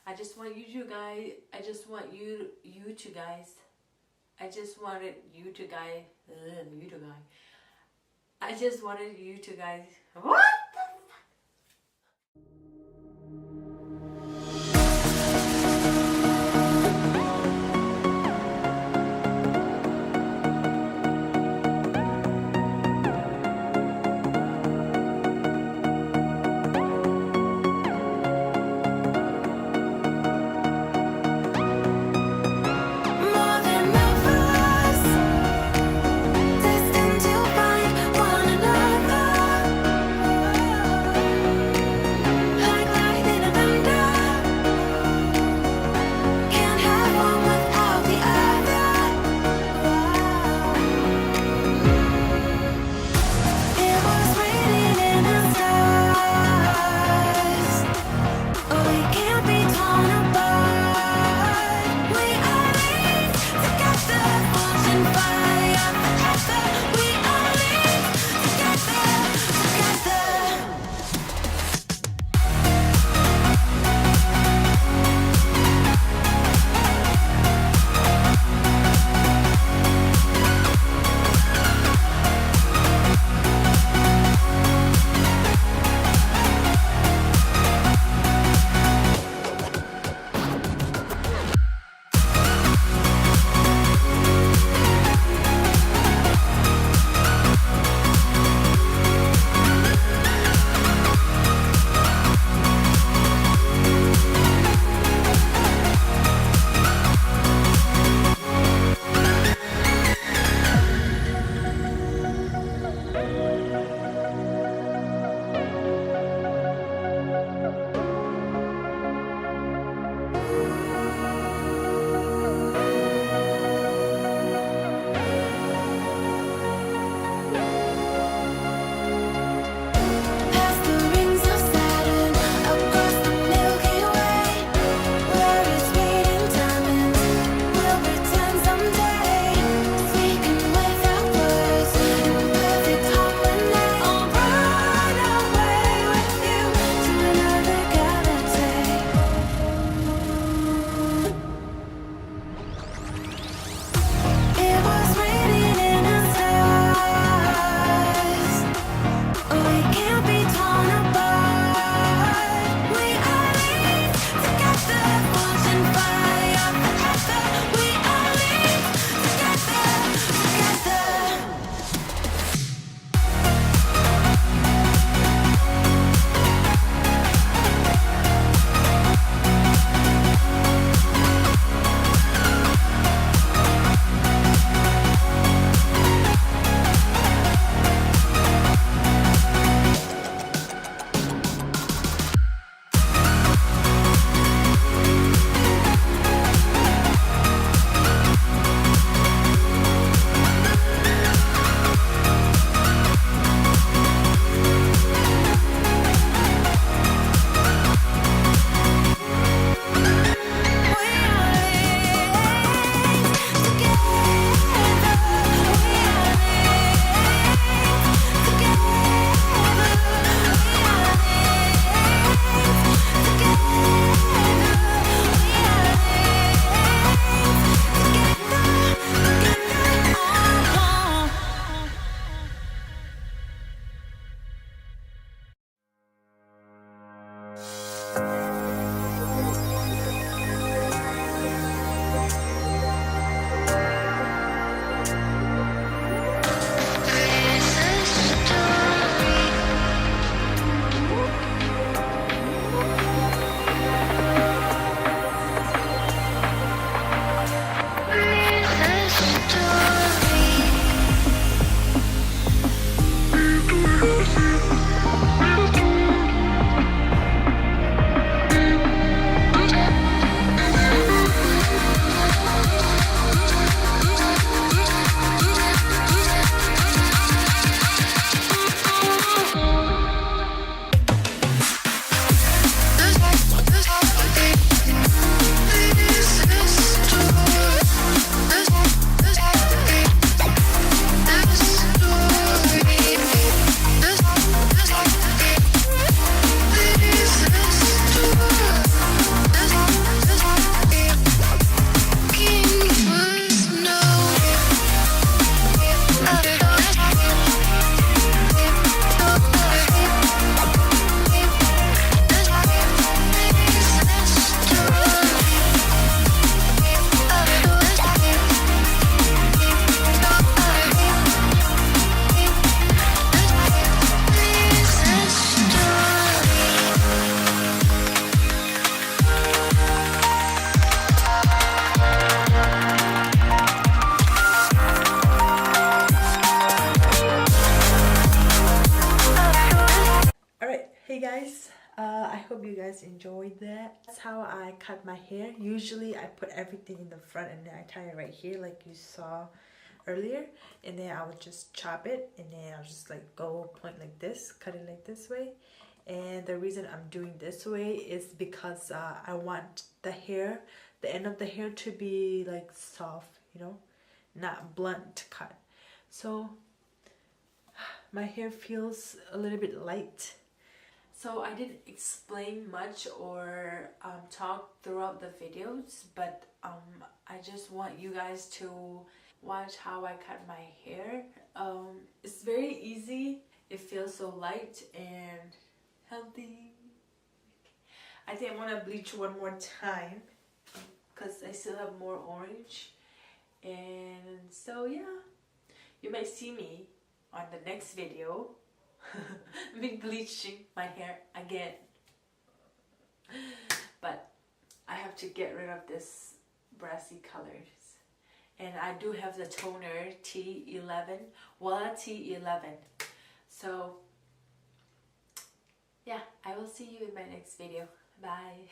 I just want you to guys. I just want you to guys. I just wanted you to guys. You to guys. I just wanted you to guys. What? More than lovers, destined to find one another. that's how I cut my hair. Usually I put everything in the front and then I tie it right here like you saw earlier, and then I would just chop it, and then I'll just like go point like this, cut it like this way. And the reason I'm doing this way is because I want the hair, the end of the hair, to be like soft, you know, not blunt cut. So my hair feels a little bit light. So I didn't explain much or talk throughout the videos, but I just want you guys to watch how I cut my hair. It's very easy. It feels so light and healthy. I think I'm gonna bleach one more time because I still have more orange. And so yeah, you might see me on the next video me bleaching my hair again. But I have to get rid of this brassy colors. And I do have the toner T11, Voila T11. So yeah, I will see you in my next video. Bye.